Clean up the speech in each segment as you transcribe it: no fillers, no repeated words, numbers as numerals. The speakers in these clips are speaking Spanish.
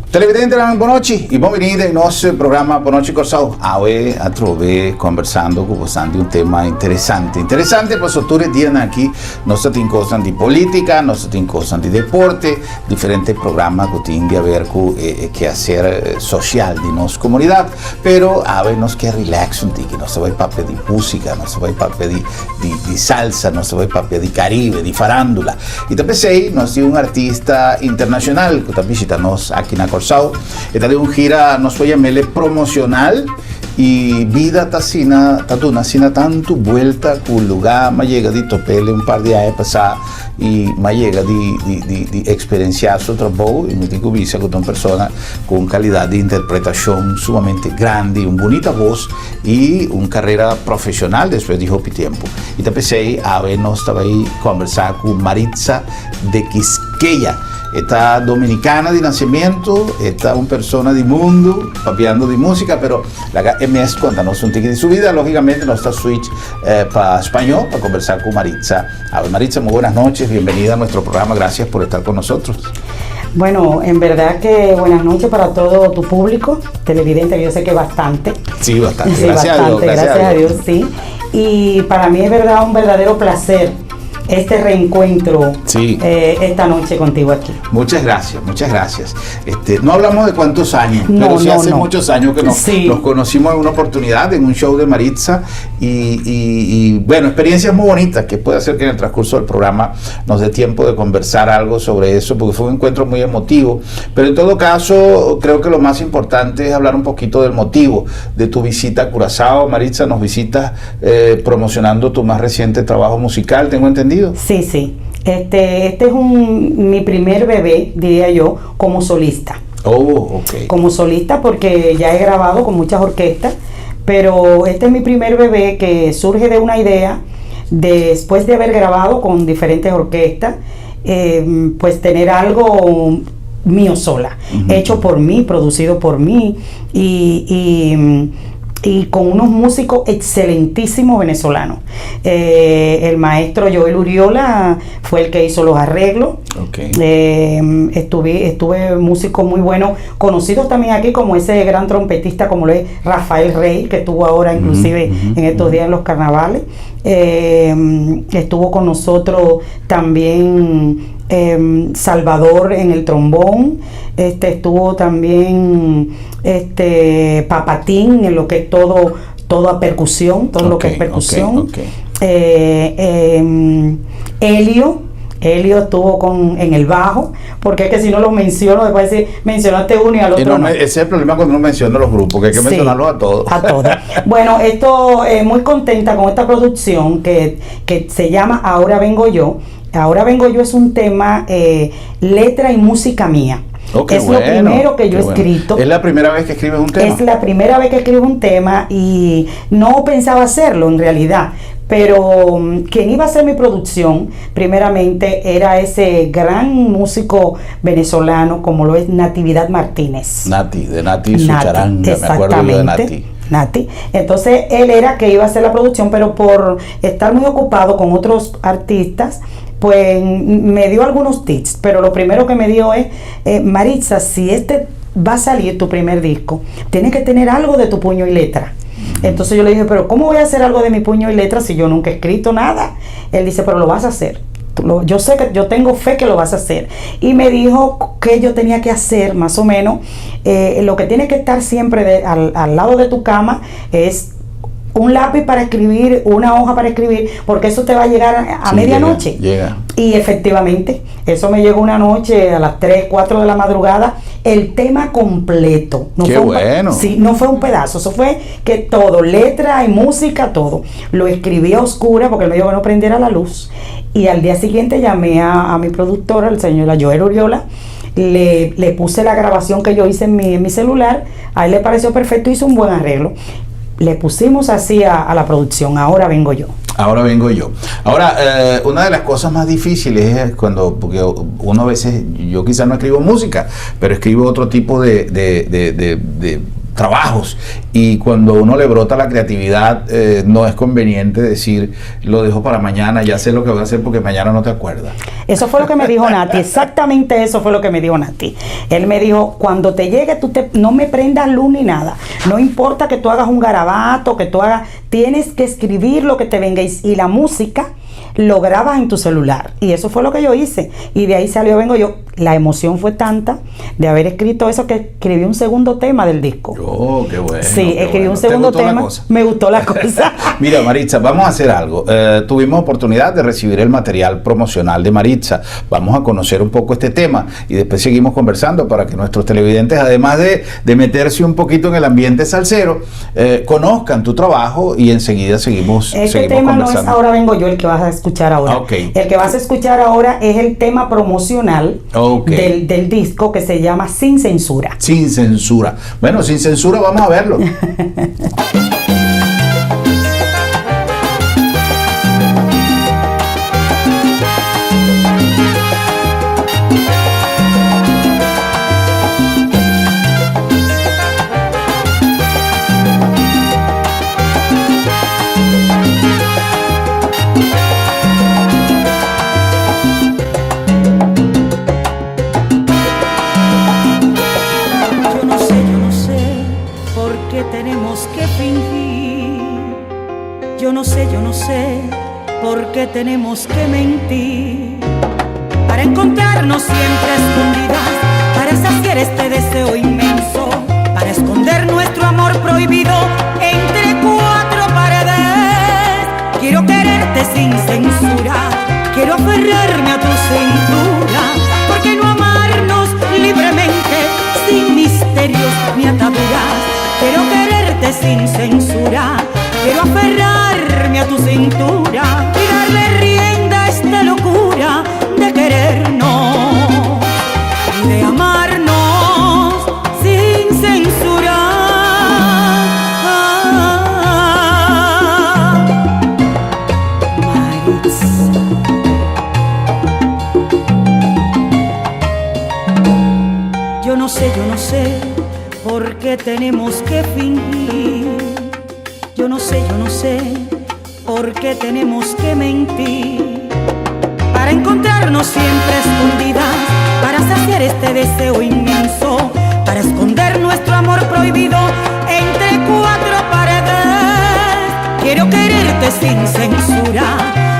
Televidente, buonanotte e benvenuti al nostro programma Buonanotte Corsau. Oggi a trovare conversando con voi di un tema interessante. Interessante per sottolineare dia aqui non sto in cosa di politica, non sto in cosa di deporte, differenti programmi che tinga a ver con che hacer social di nostra comunità, però oggi non che relax un tic, non sto vai papia di musica, non sto vai papia di salsa, non sto vai papia di Caribe, di farándula. E dopo sei, non sei un artista internazionale che visita nos aquí in Corsau, esta de un gira nos voy a llamarle promocional y vida tasina tatuna sina tanto vuelta con lugar ma llega di topele un par de años pasar y ma llega di experienciar su trabajo y me digo visa con una persona con calidad de interpretación sumamente grande, una bonita voz y una carrera profesional después de poco tiempo. Y te pensé a ver nos estaba ahí conversar con Maritza de Quisqueya. Esta dominicana de nacimiento, esta una persona del mundo, papiando de música, pero la MS cuéntanos un ticket de su vida, lógicamente nos está switch para español, para conversar con Maritza. A ver, Maritza, muy buenas noches, bienvenida a nuestro programa, gracias por estar con nosotros. Bueno, en verdad que buenas noches para todo tu público, televidente, que yo sé que bastante. Sí, bastante, sí, gracias bastante, a Dios. Gracias a Dios, sí. Y para mí es verdad un verdadero placer este reencuentro sí. Esta noche contigo aquí. Muchas gracias, muchas gracias. No hablamos de cuántos años, no, pero sí no, hace no. muchos años que nos conocimos en una oportunidad, en un show de Maritza y bueno, experiencias muy bonitas que puede hacer que en el transcurso del programa nos dé tiempo de conversar algo sobre eso, porque fue un encuentro muy emotivo, pero en todo caso creo que lo más importante es hablar un poquito del motivo de tu visita a Curazao. Maritza, nos visitas promocionando tu más reciente trabajo musical, tengo entendido. Sí, sí. Este es mi primer bebé, diría yo, como solista. Oh, okay. Como solista porque ya he grabado con muchas orquestas, pero este es mi primer bebé que surge de una idea después de haber grabado con diferentes orquestas, pues tener algo mío sola, hecho por mí, producido por mí y con unos músicos excelentísimos venezolanos. El maestro Joel Uriola fue el que hizo los arreglos. Okay. Estuve músicos muy buenos, conocidos también aquí como ese gran trompetista como lo es Rafael Rey, que estuvo ahora inclusive en estos días en los carnavales. Estuvo con nosotros también Salvador en el trombón, estuvo también Papatín en lo que es todo a percusión, todo lo que es percusión. Helio estuvo en el bajo, porque es que si no los menciono, después decir, mencionaste uno y al otro no. Ese es el problema cuando uno menciona los grupos, que hay que mencionarlos a todos. A todos. Bueno, muy contenta con esta producción que se llama Ahora Vengo Yo. Ahora Vengo Yo es un tema, letra y música mía. Es bueno, lo primero que yo he escrito. ¿Es la primera vez que escribes un tema? Es la primera vez que escribo un tema y no pensaba hacerlo en realidad. Pero quien iba a hacer mi producción, primeramente, era ese gran músico venezolano como lo es Natividad Martínez. De Nati y su charanga, me acuerdo yo de Nati. Entonces él era que iba a hacer la producción, pero por estar muy ocupado con otros artistas, pues me dio algunos tips. Pero lo primero que me dio es, Maritza, si va a salir tu primer disco, tienes que tener algo de tu puño y letra. Entonces yo le dije, pero ¿cómo voy a hacer algo de mi puño y letra si yo nunca he escrito nada? Él dice, pero lo vas a hacer. Yo sé que yo tengo fe que lo vas a hacer. Y me dijo que yo tenía que hacer más o menos, lo que tiene que estar siempre al lado de tu cama es un lápiz para escribir, una hoja para escribir, porque eso te va a llegar a medianoche. Llega. Y efectivamente, eso me llegó una noche a las 3, 4 de la madrugada, el tema completo. Qué bueno. Sí, no fue un pedazo, eso fue que todo, letra y música, todo. Lo escribí a oscura porque él me dijo que no prendiera la luz. Y al día siguiente llamé a mi productora, el señor Joel Uriola, le puse la grabación que yo hice en mi celular, a él le pareció perfecto, hizo un buen arreglo. Le pusimos así a la producción, Ahora Vengo Yo. Ahora vengo yo. Ahora, una de las cosas más difíciles es porque uno a veces, yo quizás no escribo música, pero escribo otro tipo de trabajos, y cuando uno le brota la creatividad, no es conveniente decir, lo dejo para mañana, ya sé lo que voy a hacer porque mañana no te acuerdas. Eso fue lo que me dijo Nati, exactamente eso fue lo que me dijo Nati. Él me dijo, cuando te llegue, no me prendas luz ni nada, no importa que tú hagas un garabato, que tú hagas, tienes que escribir lo que te venga, y la música lo grabas en tu celular, y eso fue lo que yo hice, y de ahí salió Vengo Yo. La emoción fue tanta de haber escrito eso, que escribí un segundo tema del disco. Oh, qué bueno. Sí, qué escribí bueno. un segundo tema, me gustó la cosa. Mira, Maritza, vamos a hacer algo. Tuvimos oportunidad de recibir el material promocional de Maritza, vamos a conocer un poco este tema, y después seguimos conversando para que nuestros televidentes, además de meterse un poquito en el ambiente salsero, conozcan tu trabajo, y enseguida seguimos tema conversando. No es Ahora Vengo Yo el que vas a escuchar ahora. Okay. El que vas a escuchar ahora es el tema promocional del disco, que se llama Sin Censura. Sin Censura. Bueno, Sin Censura, vamos a verlo. Yo no sé por qué tenemos que mentir para encontrarnos siempre escondidas, para saciar este deseo inmenso, para esconder nuestro amor prohibido entre cuatro paredes. Quiero quererte sin censura, quiero aferrarme a tu cintura, porque no amarnos libremente sin misterios ni ataduras. Quiero quererte sin censura, quiero aferrarme a tu cintura y darle rienda a esta locura de querernos y de amarnos sin censura. Maritza. Yo no sé por qué tenemos que fingir. Yo no sé por qué tenemos que mentir para encontrarnos siempre escondidas, para saciar este deseo inmenso, para esconder nuestro amor prohibido entre cuatro paredes. Quiero quererte sin censura,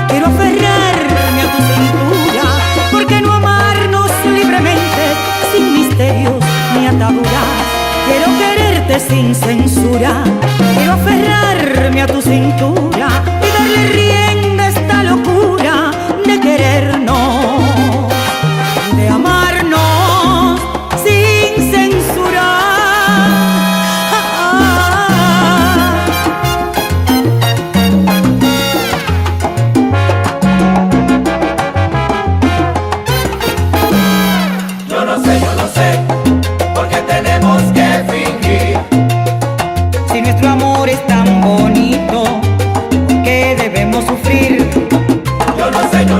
quiero aferrarme a tu cintura, porque no amarnos libremente sin misterios ni ataduras. Quiero quererte sin censura, quiero aferrarme a tu cintura y darle rienda a esta locura de querernos y de amarnos sin censura. Yo no sé por qué tenemos que fingir. Si nuestro amor es tan bonito, ¿por qué debemos sufrir? Yo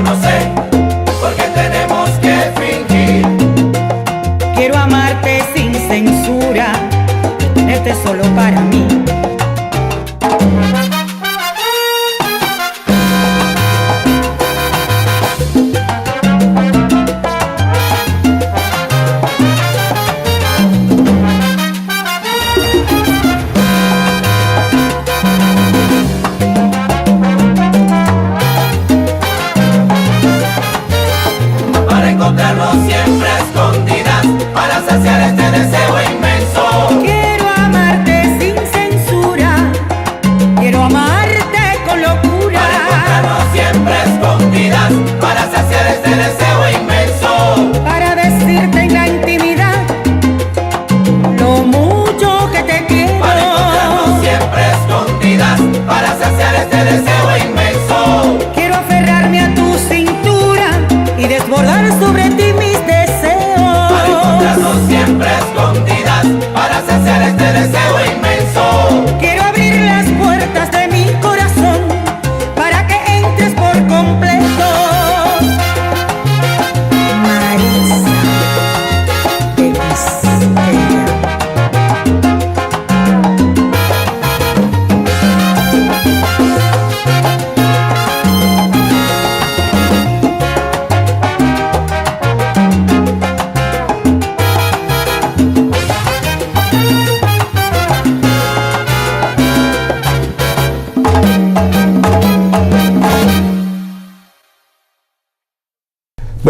no sé por qué tenemos que fingir. Quiero amarte sin censura, tenerte solo para mí. Para encontrarnos siempre escondidas, para saciar este deseo inmenso. Quiero amarte sin censura, quiero amarte con locura. Para encontrarnos siempre escondidas, para saciar este deseo inmenso. Para decirte en la intimidad lo mucho que te quiero. Para encontrarnos siempre escondidas, para saciar este deseo inmenso. Quiero aferrarme a tu cintura y desbordar sobre ti mis deseos. Para encontrarnos siempre escondidas, para saciar este deseo inmenso. Quiero abrir las puertas de mi corazón para que entres por completo. Maritza de Quisqueya.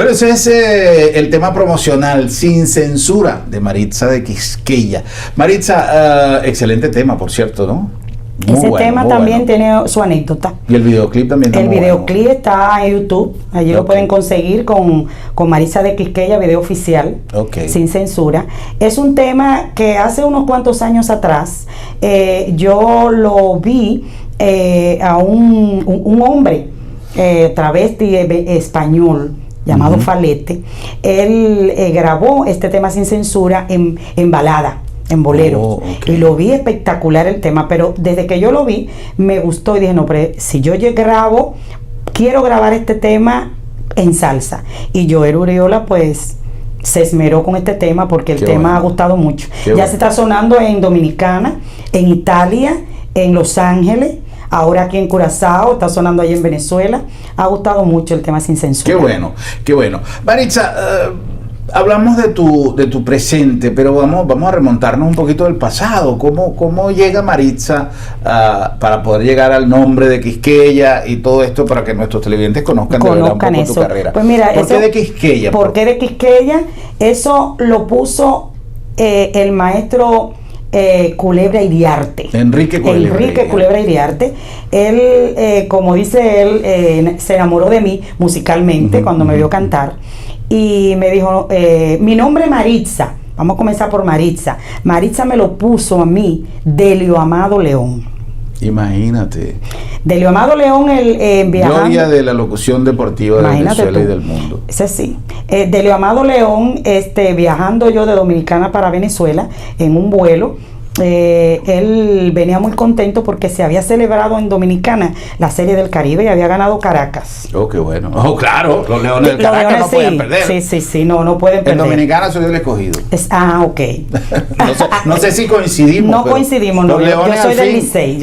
Bueno, ese es el tema promocional, Sin Censura, de Maritza de Quisqueya. Maritza, excelente tema, por cierto, ¿no? Ese tema también tiene su anécdota. Y el videoclip también está El muy videoclip bueno. está en YouTube. Allí lo pueden conseguir con Maritza de Quisqueya, video oficial, Sin Censura. Es un tema que hace unos cuantos años atrás yo lo vi a un hombre travesti español llamado Falete. Él grabó este tema Sin Censura en balada, en bolero, y lo vi espectacular el tema, pero desde que yo lo vi me gustó y dije, no, pero si yo quiero grabar este tema en salsa. Y Joel Uriola pues se esmeró con este tema porque el tema ha gustado mucho. Ya se está sonando en Dominicana, en Italia, en Los Ángeles, ahora aquí en Curazao, está sonando ahí en Venezuela. Ha gustado mucho el tema Sin Censura. Qué bueno, qué bueno. Maritza, hablamos de tu presente, pero vamos a remontarnos un poquito del pasado. ¿Cómo llega Maritza para poder llegar al nombre de Quisqueya y todo esto para que nuestros televidentes conozcan de verdad un poco tu carrera? Pues mira, ¿Por qué de Quisqueya? ¿Por qué de Quisqueya? Eso lo puso el maestro Culebra Iriarte. Enrique Culebra Iriarte. Él, como dice él, se enamoró de mí musicalmente cuando me vio cantar. Y me dijo, mi nombre es Maritza, vamos a comenzar por Maritza. Maritza me lo puso a mí Delio Amado León. Imagínate. Delio Amado León, viajando. Gloria de la locución deportiva de Venezuela y del mundo. Ese sí. Delio Amado León, viajando yo de Dominicana para Venezuela en un vuelo. Él venía muy contento porque se había celebrado en Dominicana la Serie del Caribe y había ganado Caracas. Oh, qué bueno. Oh, claro, los Leones del Caracas no pueden perder. Sí, no pueden perder. En Dominicana soy el escogido. Ok. no sé si coincidimos. No coincidimos, no. Yo soy del Licey.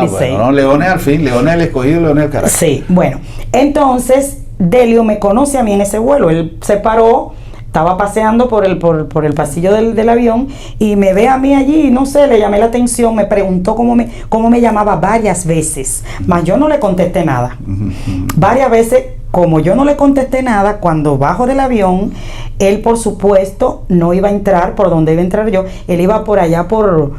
Bueno, Leones al fin, Leones del escogido y Leones del Caracas. Sí, bueno. Entonces, Delio me conoce a mí en ese vuelo. Él se paró. Estaba paseando por el pasillo del avión y me ve a mí allí, no sé, le llamé la atención, me preguntó cómo me llamaba varias veces, mas yo no le contesté nada. Varias veces, como yo no le contesté nada, cuando bajo del avión, él por supuesto no iba a entrar por donde iba a entrar yo, él iba por allá por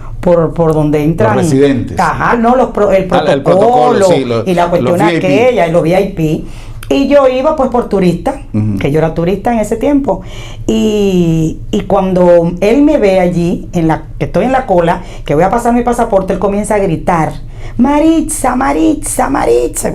donde entran los residentes. Ajá, no, el protocolo sí, y la cuestión aquella y los VIP. Y yo iba pues por turista, que yo era turista en ese tiempo. Y cuando él me ve allí, que estoy en la cola, que voy a pasar mi pasaporte, él comienza a gritar, Maritza, Maritza, Maritza.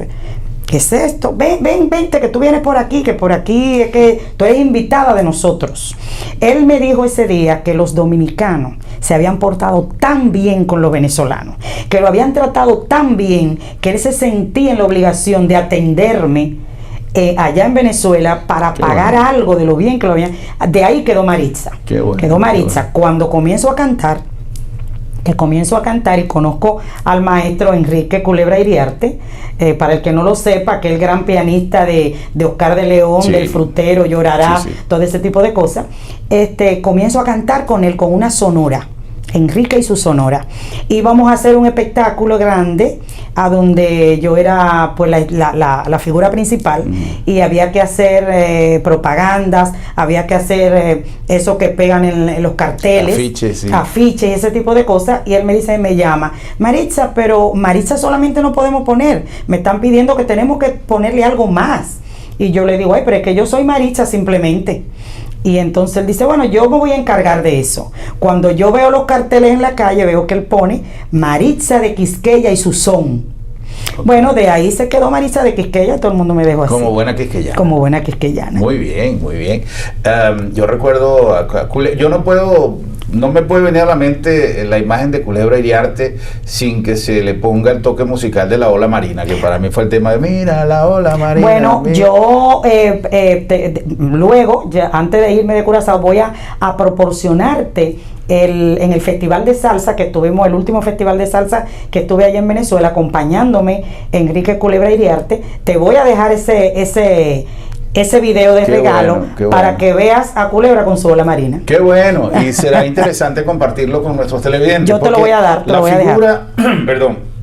¿Qué es esto? Vente, que tú vienes por aquí, que por aquí es que tú eres invitada de nosotros. Él me dijo ese día que los dominicanos se habían portado tan bien con los venezolanos, que lo habían tratado tan bien, que él se sentía en la obligación de atenderme allá en Venezuela para pagar algo de lo bien que lo habían. De ahí quedó Maritza. Quedó Maritza. Cuando comienzo a cantar y conozco al maestro Enrique Culebra Iriarte, para el que no lo sepa, aquel gran pianista de Oscar de León, del Frutero, Llorará, todo ese tipo de cosas. Comienzo a cantar con él con una sonora, Enrique y su sonora, y vamos a hacer un espectáculo grande a donde yo era pues la figura principal, y había que hacer propagandas, había que hacer eso que pegan en los carteles, afiches y ese tipo de cosas. Y él me dice, me llama, Maritza, pero Maritza solamente no podemos poner, me están pidiendo que tenemos que ponerle algo más. Y yo le digo, ay, pero es que yo soy Maritza simplemente. Y entonces él dice, bueno, yo me voy a encargar de eso. Cuando yo veo los carteles en la calle, veo que él pone Maritza de Quisqueya y su son. Bueno, de ahí se quedó Maritza de Quisqueya, todo el mundo me dejó así. Como buena quisqueyana. Como buena quisqueyana. Muy bien, muy bien. Yo recuerdo, yo no me puede venir a la mente la imagen de Culebra Iriarte sin que se le ponga el toque musical de La Ola Marina, que para mí fue el tema de mira la ola marina. Bueno, mira. Yo luego, ya, antes de irme de Curazao, voy a proporcionarte en el festival de salsa que tuvimos, el último festival de salsa que estuve allá en Venezuela, acompañándome Enrique Culebra Iriarte. Te voy a dejar ese video de regalo para que veas a Culebra con su ola marina. Qué bueno, y será interesante compartirlo con nuestros televidentes. Yo te lo voy a dar, te lo voy a dejar. Perdón.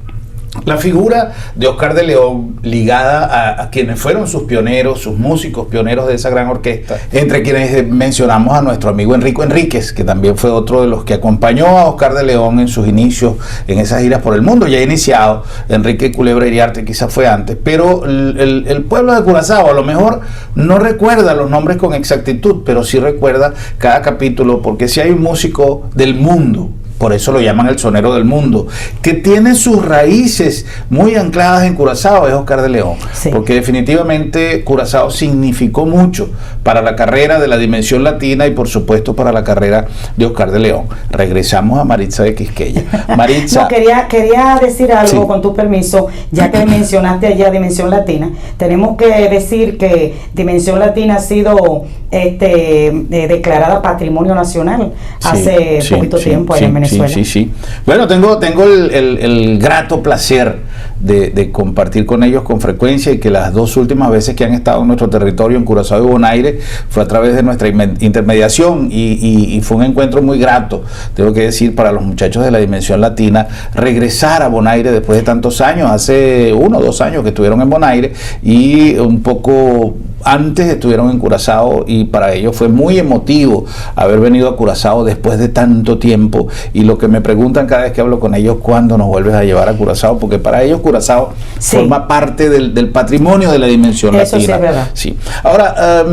La figura de Oscar de León, ligada a quienes fueron sus pioneros, sus músicos pioneros de esa gran orquesta, entre quienes mencionamos a nuestro amigo Enrico Enríquez, que también fue otro de los que acompañó a Oscar de León en sus inicios, en esas giras por el mundo, ya iniciado. Enrique Culebra Iriarte quizás fue antes, pero el pueblo de Curazao a lo mejor no recuerda los nombres con exactitud, pero sí recuerda cada capítulo, porque si hay un músico del mundo, por eso lo llaman el sonero del mundo, que tiene sus raíces muy ancladas en Curazao, es Oscar de León, sí. Porque definitivamente Curazao significó mucho para la carrera de la Dimensión Latina y por supuesto para la carrera de Oscar de León. Regresamos a Maritza de Quisqueya. Maritza, no, quería decir algo, sí, con tu permiso, ya que mencionaste allá Dimensión Latina. Tenemos que decir que Dimensión Latina ha sido declarada Patrimonio Nacional hace poquito tiempo allá en Venezuela. Sí. Bueno, tengo el grato placer de compartir con ellos con frecuencia, y que las dos últimas veces que han estado en nuestro territorio, en Curazao y Bonaire, fue a través de nuestra intermediación, y fue un encuentro muy grato, tengo que decir, para los muchachos de la Dimensión Latina, regresar a Bonaire después de tantos años. Hace 1 o 2 años que estuvieron en Bonaire, y un poco antes estuvieron en Curazao, y para ellos fue muy emotivo haber venido a Curazao después de tanto tiempo. Y lo que me preguntan cada vez que hablo con ellos, ¿cuándo nos vuelves a llevar a Curazao? Porque para ellos Curazao forma parte del patrimonio de la Dimensión Latina. Eso sí es verdad. Sí. Ahora,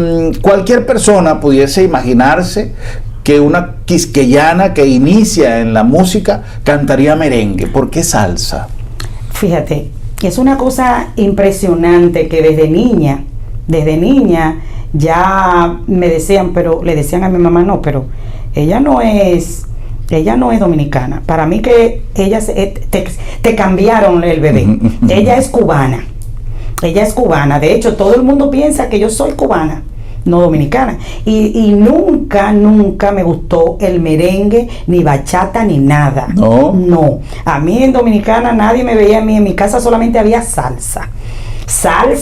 cualquier persona pudiese imaginarse que una quisqueyana que inicia en la música cantaría merengue. ¿Por qué salsa? Fíjate, es una cosa impresionante que desde niña ya me decían, pero le decían a mi mamá, no, pero ella no es dominicana. Para mí que ella te cambiaron el bebé. Ella es cubana. De hecho, todo el mundo piensa que yo soy cubana, no dominicana. Y nunca me gustó el merengue, ni bachata, ni nada. No. A mí en Dominicana nadie me veía. A mí en mi casa solamente había salsa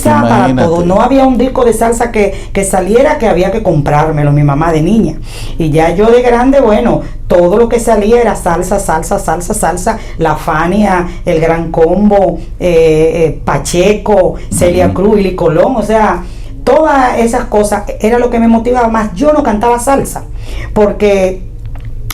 para todo. No había un disco de salsa que saliera que había que comprármelo, mi mamá de niña. Y ya yo de grande, bueno, todo lo que salía era salsa, La Fania, El Gran Combo, Pacheco, Celia Cruz, Willy Colón, o sea, todas esas cosas era lo que me motivaba más. Yo no cantaba salsa porque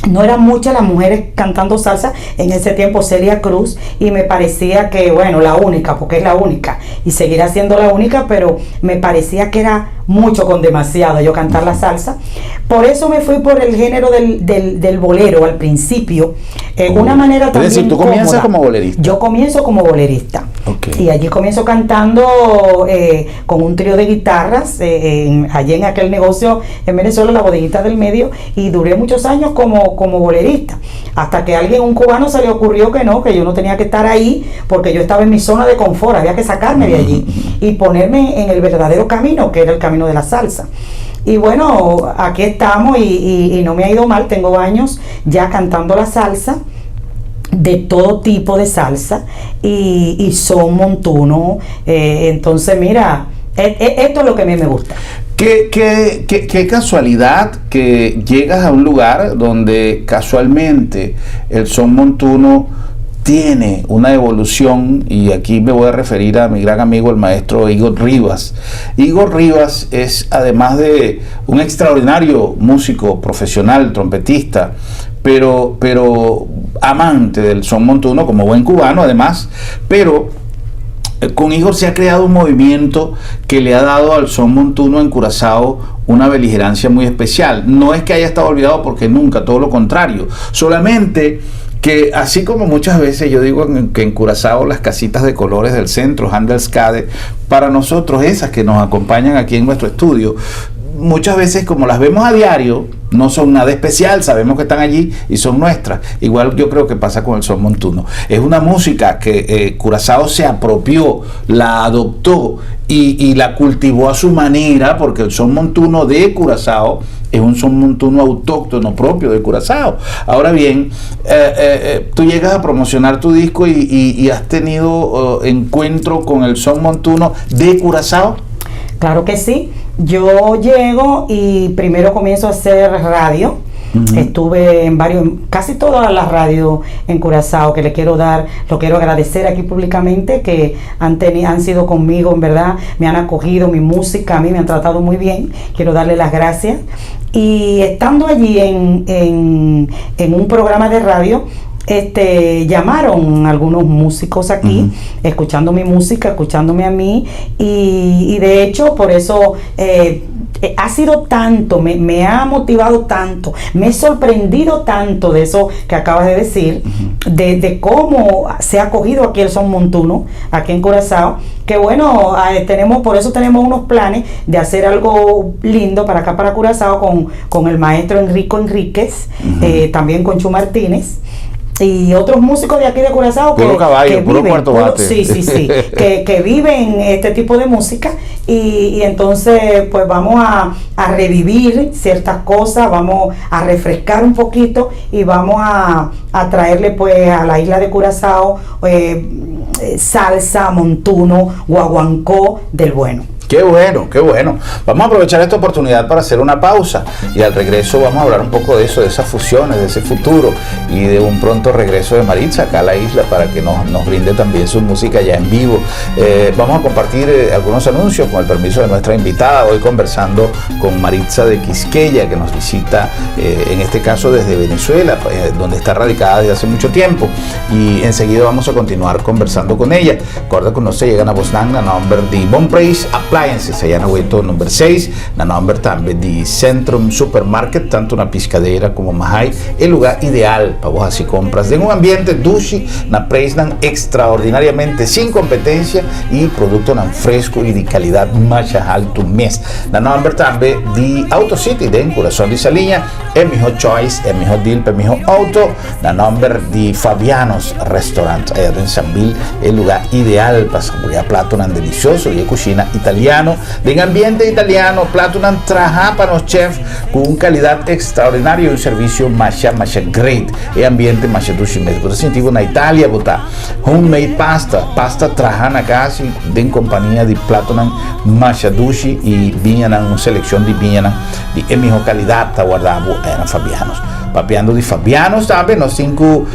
no eran muchas las mujeres cantando salsa en ese tiempo. Celia Cruz, y me parecía que, bueno, la única, porque es la única y seguirá siendo la única, pero me parecía que era mucho con demasiado yo cantar la salsa. Por eso me fui por el género del bolero al principio, una manera también. Es decir, tú comienzas como bolerista. Yo comienzo como bolerista, y allí comienzo cantando con un trío de guitarras allí en aquel negocio en Venezuela, la Bodeguita del Medio, y duré muchos años como bolerista, hasta que un cubano se le ocurrió que yo no tenía que estar ahí, porque yo estaba en mi zona de confort, había que sacarme de allí y ponerme en el verdadero camino, que era el camino de la salsa. Y bueno, aquí estamos, y no me ha ido mal. Tengo años ya cantando la salsa, de todo tipo de salsa, y son montuno. Entonces mira, esto es lo que a mí me gusta. Qué casualidad que llegas a un lugar donde casualmente el son montuno tiene una evolución, y aquí me voy a referir a mi gran amigo el maestro Igor Rivas. Igor Rivas es, además de un extraordinario músico profesional, trompetista, pero amante del son montuno, como buen cubano además, pero con Igor se ha creado un movimiento que le ha dado al son montuno en Curazao una beligerancia muy especial. No es que haya estado olvidado, porque nunca, todo lo contrario, solamente que así como muchas veces yo digo que en Curazao las casitas de colores del centro, Handelskade, para nosotros esas que nos acompañan aquí en nuestro estudio, muchas veces como las vemos a diario, no son nada especial, sabemos que están allí y son nuestras. Igual yo creo que pasa con el son montuno. Es una música que Curazao se apropió, la adoptó y la cultivó a su manera, porque el son montuno de Curazao es un son montuno autóctono propio de Curazao. Ahora bien, tú llegas a promocionar tu disco y has tenido encuentro con el son montuno de Curazao. Claro que sí. Yo llego y primero comienzo a hacer radio Estuve en casi todas las radios en Curazao, que lo quiero agradecer aquí públicamente, que han sido conmigo, en verdad, me han acogido mi música, a mí me han tratado muy bien, quiero darle las gracias. Y estando allí en un programa de radio, llamaron algunos músicos aquí, escuchando mi música, escuchándome a mí, y de hecho por eso ha sido tanto, me ha motivado tanto, me he sorprendido tanto de eso que acabas de decir, de cómo se ha acogido aquí el son montuno, aquí en Curazao, que bueno, por eso tenemos unos planes de hacer algo lindo para acá, para Curazao, con el maestro Enrico Enríquez, también con Chu Martínez, y otros músicos de aquí de Curazao que viven, que viven este tipo de música, y entonces pues vamos a revivir ciertas cosas, vamos a refrescar un poquito y vamos a traerle pues a la isla de Curazao salsa, montuno, guaguancó del bueno. Qué bueno, qué bueno. Vamos a aprovechar esta oportunidad para hacer una pausa y al regreso vamos a hablar un poco de eso, de esas fusiones, de ese futuro y de un pronto regreso de Maritza acá a la isla para que nos brinde también su música ya en vivo. Vamos a compartir algunos anuncios con el permiso de nuestra invitada, hoy conversando con Maritza de Quisqueya, que nos visita en este caso desde Venezuela, donde está radicada desde hace mucho tiempo, y enseguida vamos a continuar conversando con ella. Recuerda que nos se llegan a Bosnan, na number di Bon Praise Appliances, allá en Agüito number 6, na number también di Centrum Supermarket, tanto una piscadera como Mahai, el lugar ideal para vos así compras de un ambiente dushi, na preisnan extraordinariamente sin competencia y producto nan fresco y de calidad más alto mes. Na number también di Auto City de en Corazón de Saliña, el mejor choice, el mejor deal, el mejor auto, na number di Fabianos Restaurant, allá en Sanville, el lugar ideal para saborear plato nan delicioso y cocina italiano, de ambiente italiano, plato nan traja para los chefs con calidad extraordinaria y un servicio masha great, el ambiente masha dushi mes. Por eso en Italia bota homemade pasta trajana casi de compañía de plato nan masha dushi y viñanan una selección de viñanan de mejor calidad ta guardavo eran Fabianos. Papeando de Fabianos también nos cinco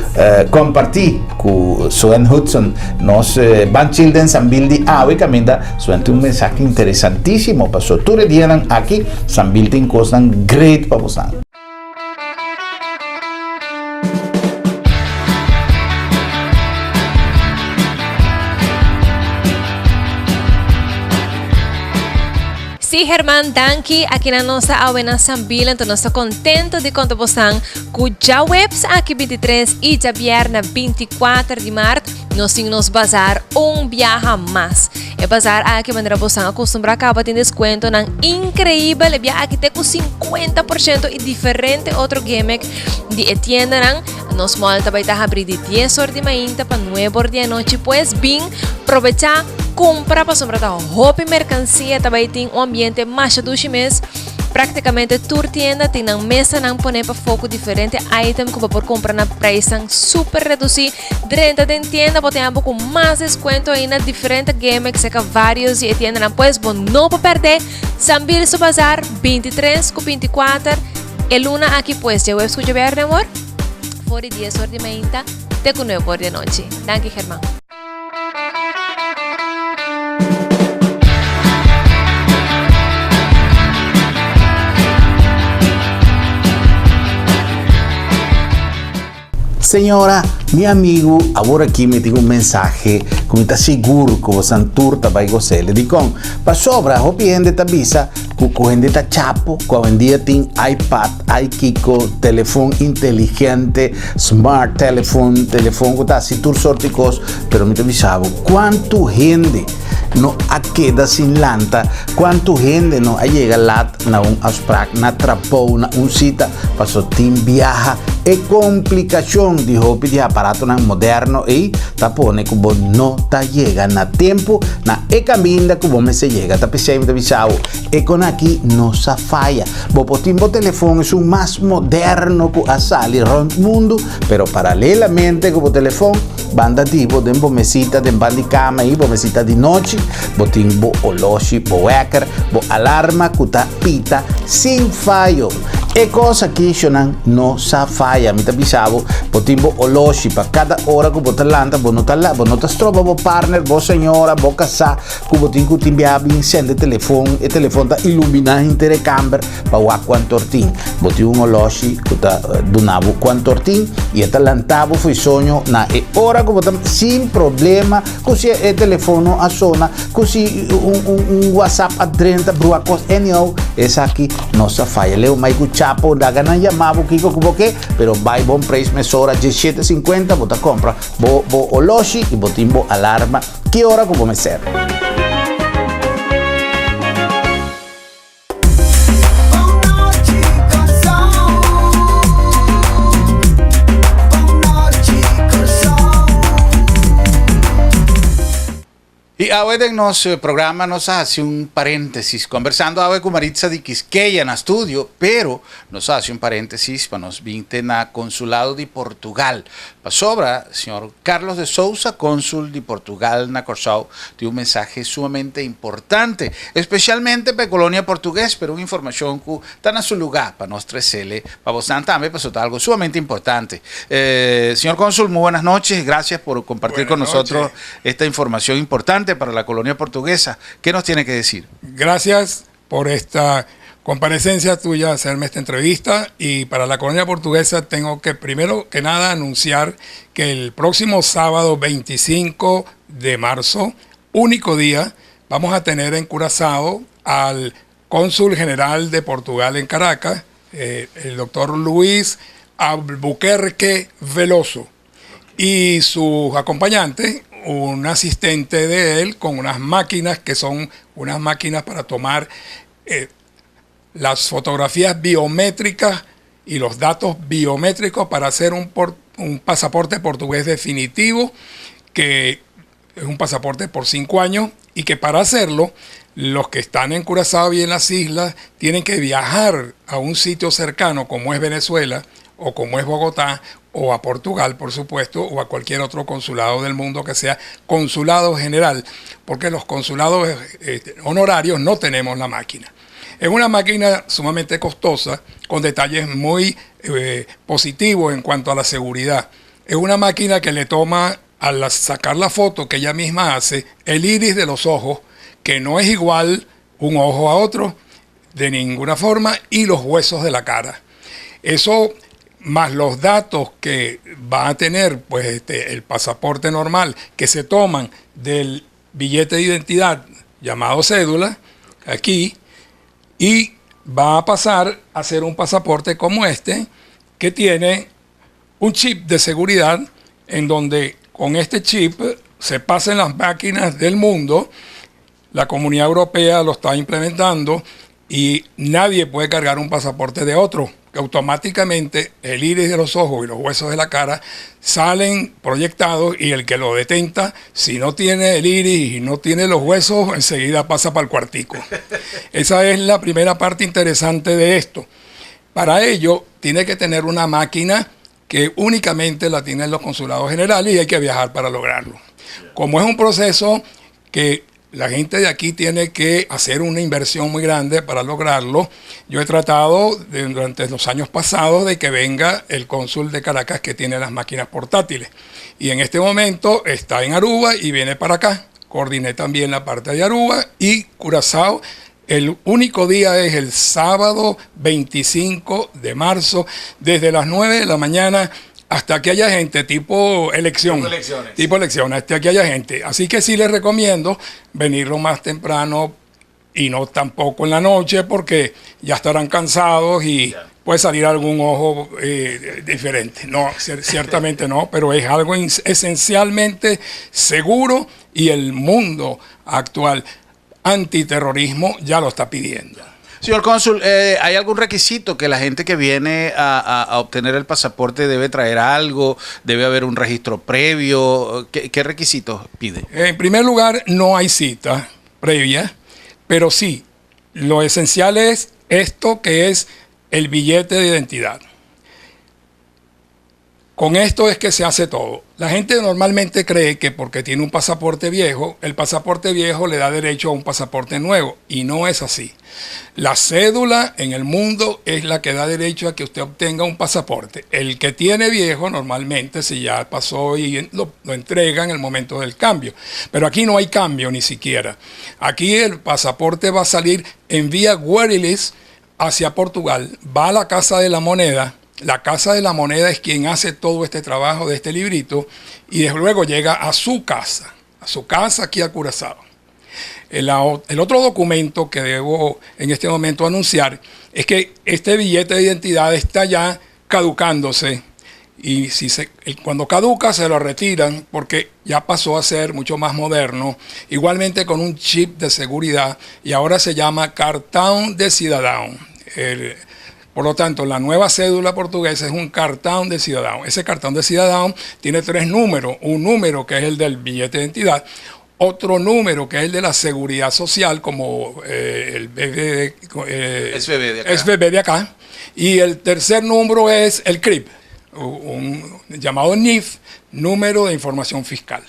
compartir con Suen Hudson, nos Van Children Sanville de Ave, que aminda suente un mensaje interesantísimo para su tour dieran aquí Sanville tin costan great para vos. Sí, Germán, danke aqui na nossa Awena Sanville, então nós estamos contentos de contar com já webs aqui 23 e já viernes 24 de março, nós temos nos bazar viaja mais. É bazar aqui maneira você acostumbra acaba tem desconto nan incrível, é viaja aqui tem com 50% e diferente outro gimmick de tienda nan nós molta vai estar abrir de 10 horas de manhã para 9 horas de noite, pues bem aproveitar compra para sombra da roupa e mercancia, também tem um ambiente mais duche mês. Praticamente toda tienda tem uma mesa não põe para foco diferente item que por comprar na preço super reduzido. Dentro da tienda pode ter com mais desconto aí na diferente game que seca vários e tienda não pois bom não para perder. Sanville su bazar 23 com 24 e luna aqui pois já web escuta bem amor. Fora 10 horas de manhã até com 9 horas de noite. Danke Germán. Senhora, meu amigo, agora aqui me tem um mensagem como está seguro que você turta vai gostar. Ele diz, para sobra, a gente está visa que a gente está chapo, que hoje em dia tem iPad, iKiko, telefone inteligente, smart telefone que está assim, tudo sorte de coisas, mas me avisava, quanto gente não queda sem lanta, quanto gente não chega lá na asprak, na trapou, na cita, para só tem viaja, é complicação de roupa de aparato moderno e tá pone que você não tá chega na tempo na caminho que você se chega tá pensando de visão e com aqui não se falha você tem o telefone é o mais moderno que a salir around o mundo pero paralelamente com o telefone banda tipo de mesita de banda de cama e mesita de noite você tem o oloshi o wecker o alarma que tá pita sem falho E cosa aqui não sa faia, mi bisavo, potimbo oloshi para cada hora que bota lanta, bonota lá, bonota stroba, bo partner, bo senhora, bo casa, que botin que timbiabi incende telefone, e telefone da illuminar intere camber, pa wa quantortin, boti un oloshi que ta donavo quantortin, e ta lantavo foi sonho na e ora que botam sem problema, così e telefono a sona, così un WhatsApp a 30 brua cos anyhow, essa aqui nossa faia, leu mai chapo da ganan llamavo kiko kuboke, pero vai bon preço mesora 17,50, bota compra bo oloshi e botimbo alarma que hora como me ser. Y ahora en nuestro programa nos hace un paréntesis, conversando ahora con Maritza de Quisqueya en estudio, pero nos hace un paréntesis para nos vinte na consulado de Portugal. Para sobra, señor Carlos de Sousa, cónsul de Portugal na Corsao, dio un mensaje sumamente importante, especialmente para colonia portugués, pero una información que está en su lugar para nos trecele, para vos también, pues algo sumamente importante. Señor cónsul, muy buenas noches, gracias por compartir con nosotros esta información importante para la colonia portuguesa. ¿Qué nos tiene que decir? Gracias por esta comparecencia tuya, hacerme esta entrevista, y para la colonia portuguesa tengo que primero que nada anunciar que el próximo sábado 25 de marzo, único día, vamos a tener en Curazao al cónsul general de Portugal en Caracas, el doctor Luis Albuquerque Veloso, y sus acompañantes, un asistente de él con unas máquinas que son unas máquinas para tomar las fotografías biométricas y los datos biométricos para hacer un pasaporte portugués definitivo, que es un pasaporte por 5 años, y que para hacerlo los que están en Curazao y en las islas tienen que viajar a un sitio cercano como es Venezuela o como es Bogotá, o a Portugal, por supuesto, o a cualquier otro consulado del mundo que sea consulado general, porque los consulados honorarios no tenemos la máquina. Es una máquina sumamente costosa, con detalles muy positivos en cuanto a la seguridad. Es una máquina que le toma, al sacar la foto que ella misma hace, el iris de los ojos, que no es igual un ojo a otro de ninguna forma, y los huesos de la cara. Eso, más los datos que va a tener pues el pasaporte normal, que se toman del billete de identidad llamado cédula, aquí, y va a pasar a ser un pasaporte como este, que tiene un chip de seguridad, en donde con este chip se pasan las máquinas del mundo. La Comunidad Europea lo está implementando y nadie puede cargar un pasaporte de otro. Automáticamente el iris de los ojos y los huesos de la cara salen proyectados, y el que lo detenta, si no tiene el iris y no tiene los huesos, enseguida pasa para el cuartico. Esa es la primera parte interesante de esto. Para ello tiene que tener una máquina que únicamente la tienen los consulados generales, y hay que viajar para lograrlo. Como es un proceso que la gente de aquí tiene que hacer una inversión muy grande para lograrlo, yo he tratado durante los años pasados de que venga el cónsul de Caracas, que tiene las máquinas portátiles, y en este momento está en Aruba y viene para acá. Coordiné también la parte de Aruba y Curazao. El único día es el sábado 25 de marzo, desde las 9 de la mañana hasta que haya gente, tipo elección. Tipo elecciones, hasta que haya gente. Así que sí les recomiendo venirlo más temprano y no tampoco en la noche, porque ya estarán cansados y puede salir algún ojo diferente. No, ciertamente no, pero es algo esencialmente seguro, y el mundo actual antiterrorismo ya lo está pidiendo. Señor cónsul, ¿hay algún requisito que la gente que viene a obtener el pasaporte debe traer algo? ¿Debe haber un registro previo? ¿Qué requisitos pide? En primer lugar, no hay cita previa, pero sí, lo esencial es esto, que es el billete de identidad. Con esto es que se hace todo. La gente normalmente cree que porque tiene un pasaporte viejo, el pasaporte viejo le da derecho a un pasaporte nuevo, y no es así. La cédula en el mundo es la que da derecho a que usted obtenga un pasaporte. El que tiene viejo normalmente, si ya pasó y lo entrega en el momento del cambio. Pero aquí no hay cambio ni siquiera. Aquí el pasaporte va a salir en vía Guarilis hacia Portugal, va a la Casa de la Moneda. La Casa de la Moneda es quien hace todo este trabajo de este librito, y desde luego llega a su casa aquí a Curazao. El otro documento que debo en este momento anunciar es que este billete de identidad está ya caducándose, y cuando caduca se lo retiran porque ya pasó a ser mucho más moderno, igualmente con un chip de seguridad, y ahora se llama cartão de cidadão. Por lo tanto, la nueva cédula portuguesa es un cartão de ciudadano. Ese cartão de ciudadano tiene 3 números. Un número que es el del billete de identidad, otro número que es el de la seguridad social, como el SBB de acá, y el tercer número es el CRIP, llamado NIF, número de información fiscal.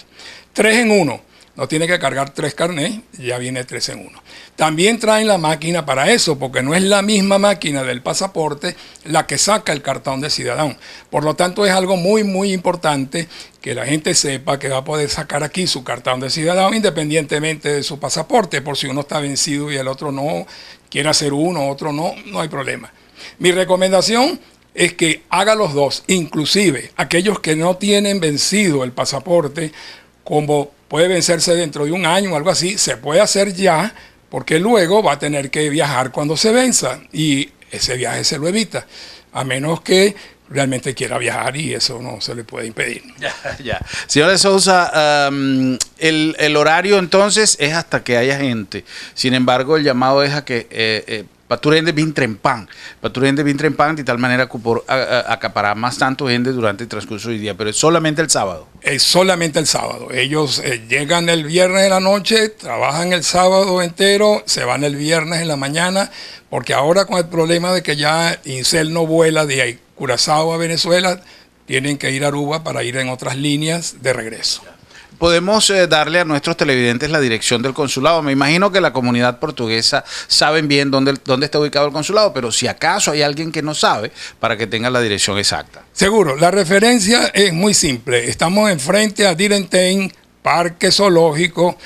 3 en 1. No tiene que cargar 3 carnés, ya viene 3 en 1. También traen la máquina para eso, porque no es la misma máquina del pasaporte la que saca el cartón de ciudadano. Por lo tanto, es algo muy, muy importante que la gente sepa que va a poder sacar aquí su cartón de ciudadano independientemente de su pasaporte, por si uno está vencido y el otro no, quiere hacer uno, otro no hay problema. Mi recomendación es que haga los dos, inclusive aquellos que no tienen vencido el pasaporte, como puede vencerse dentro de un año o algo así, se puede hacer ya, porque luego va a tener que viajar cuando se venza, y ese viaje se lo evita, a menos que realmente quiera viajar, y eso no se le puede impedir. Ya. Señor de Sousa, el horario entonces es hasta que haya gente. Sin embargo, el llamado es a que Paturende bin trempan, de tal manera que por acaparar más tanto gente durante el transcurso del día, pero es solamente el sábado. Es solamente el sábado. Ellos llegan el viernes en la noche, trabajan el sábado entero, se van el viernes en la mañana, porque ahora con el problema de que ya Incel no vuela de ahí, Curazao a Venezuela, tienen que ir a Aruba para ir en otras líneas de regreso. Podemos darle a nuestros televidentes la dirección del consulado. Me imagino que la comunidad portuguesa saben bien dónde está ubicado el consulado, pero si acaso hay alguien que no sabe, para que tenga la dirección exacta. Seguro, la referencia es muy simple. Estamos enfrente a Dierentein, Parque Zoológico,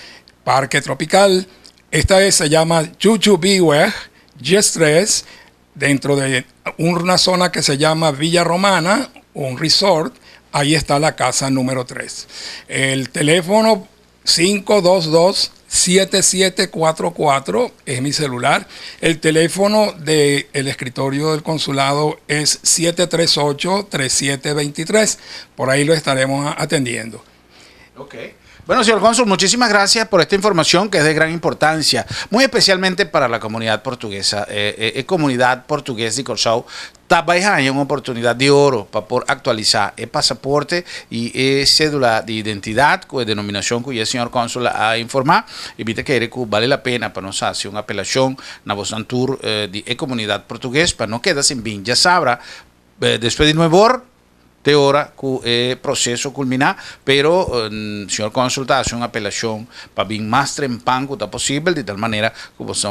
Parque Tropical. Esta vez se llama Chuchubiweg, G3, dentro de una zona que se llama Villa Romana, un resort. Ahí está la casa número 3. El teléfono 522-7744 es mi celular. El teléfono del escritorio del consulado es 738-3723. Por ahí lo estaremos atendiendo. Ok. Bueno, señor cónsul, muchísimas gracias por esta información que es de gran importancia, muy especialmente para la comunidad portuguesa. Comunidad portuguesa de Curazao trabaja en una oportunidad de oro para poder actualizar el pasaporte y cédula de identidad con denominación que el señor cónsul ha informado. Evita que vale la pena para nos hacer una apelación na vosantur de comunidad portuguesa para no quedar sin bien. Ya sabrá, después de nuevo de hora que el proceso culminar, pero señor cónsul hace una apelación para bien más trempan que posible, de tal manera que vos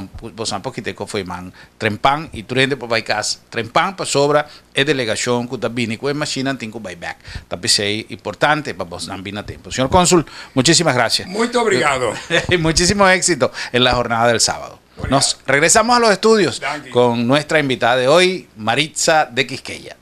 porque fue man trempan y turende por bycas trempan para sobra delegación que también que imagina tengo buyback. También es importante para vos también a tiempo. Señor cónsul, muchísimas gracias. Muy obrigado. Y muchísimo éxito en la jornada del sábado. Nos regresamos a los estudios con nuestra invitada de hoy, Maritza de Quisqueya.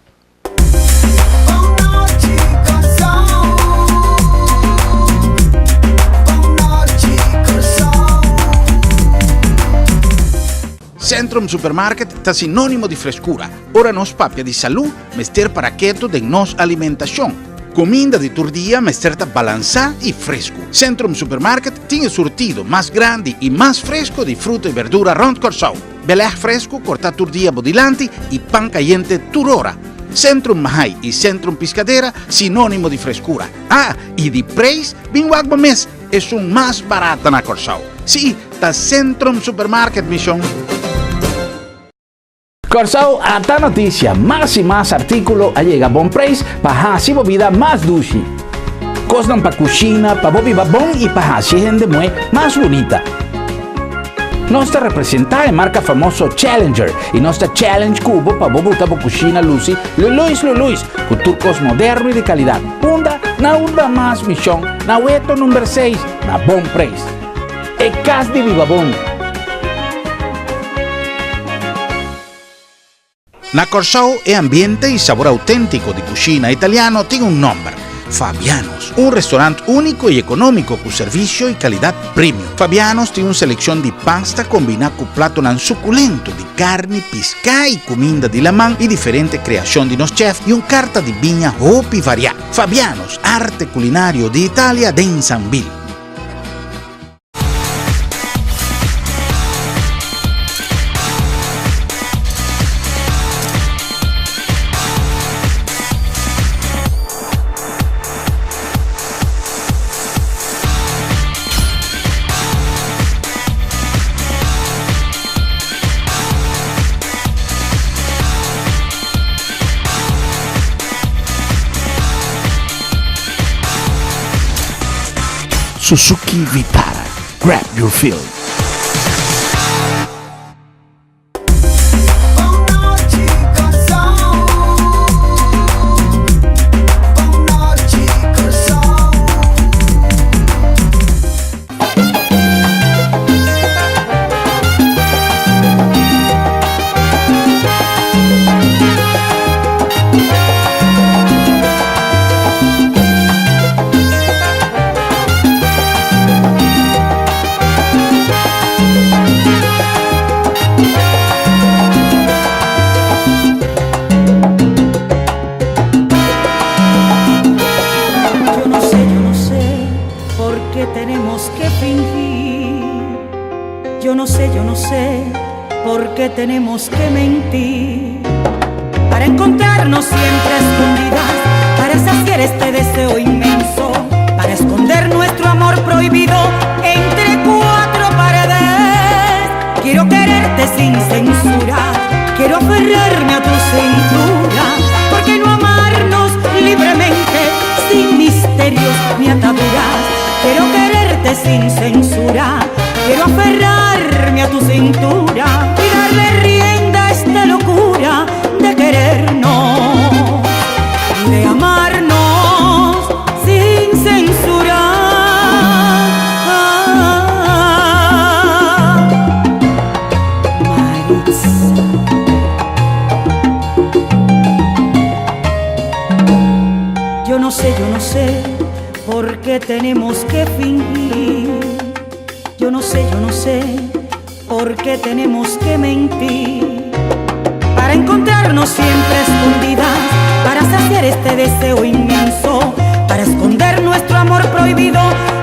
Centrum Supermarket está sinónimo de frescura. Ora nos papia de salud, mester para keto de nos alimentación. Comida de tu día, mester balanzada y fresco. Centrum Supermarket tiene surtido más grande y más fresco de fruta y verdura rond Curazao. Belé fresco, corta tu día bodilante y pan caliente turora. Centrum Mahai y Centrum Piscadera, sinónimo de frescura. Ah, y de precio, bien guagua mes, es un más barato na Curazao. Sí, está Centrum Supermarket, Mission. Corsao, esta noticia, más y más artículos llega a buen precio para hacer vida más dulce. Cosas para cocina, para viva bon y para hacer gente más bonita. Nuestra representada es marca famoso Challenger y nuestra Challenge Cubo para botar para cocina Lucy, Luis, con turcos modernos y de calidad. Una más misión, na hueto número 6, na buen precio. Es cas de viva bon. Na Corsao e ambiente y sabor auténtico de cocina italiano tiene un nombre. Fabianos, un restaurante único y económico con servicio y calidad premium. Fabianos tiene una selección de pasta combinada con plato tan suculento de carne, pesca y comida de la mano y diferente creación de los chefs y un carta de viña hopi variada. Fabianos, arte culinario de Italia de Insanville. Suzuki Vitara. Grab your fill. Tenemos que mentir para encontrarnos siempre escondidas, para saciar este deseo inmenso, para esconder nuestro amor prohibido entre cuatro paredes. Quiero quererte sin censura, quiero aferrarme a tu cintura, porque no amarnos libremente sin misterios ni ataduras. Quiero quererte sin censura, quiero aferrarme a tu cintura y darle rienda a esta locura de querernos, de amarnos sin censura. Maritza. Yo no sé por qué tenemos que fingir. Yo no sé por qué tenemos que mentir para encontrarnos siempre escondidas, para saciar este deseo inmenso, para esconder nuestro amor prohibido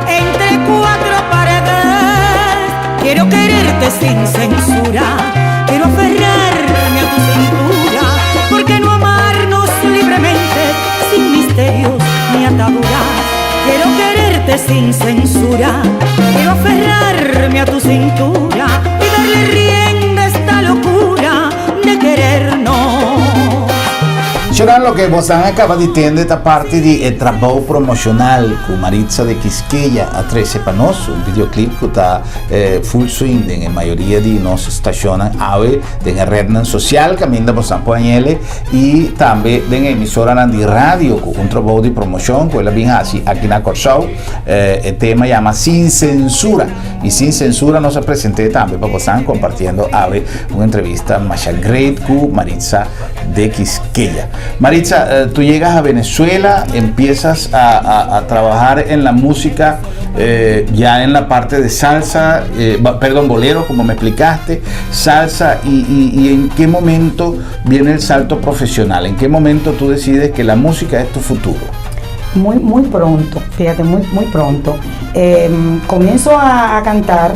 entre cuatro paredes. Quiero quererte sin censura, quiero aferrarme a tu cintura, porque no amarnos libremente sin misterios ni ataduras. Quiero quererte sin censura, quiero aferrarme a tu cintura y darle rienda a esta locura de querernos. Será lo que vos acaba de entender esta parte de trabajo promocional con Maritza de Quisqueya a 13 para nós, un videoclip que está full swing en la mayoría de nos estaciones AVE en la red social que ainda vos apoyele y también en la emisora de radio con un trabajo de promoción que la bien así aquí en Corsao. El tema llama Sin Censura y Sin Censura nos presenté también para vos compartiendo AVE una entrevista más great con Maritza de Quisqueya. Maritza, tú llegas a Venezuela, empiezas a trabajar en la música, ya en la parte de salsa, bolero, como me explicaste, salsa, y en qué momento viene el salto profesional, en qué momento tú decides que la música es tu futuro. Muy pronto, fíjate, muy pronto. Comienzo a cantar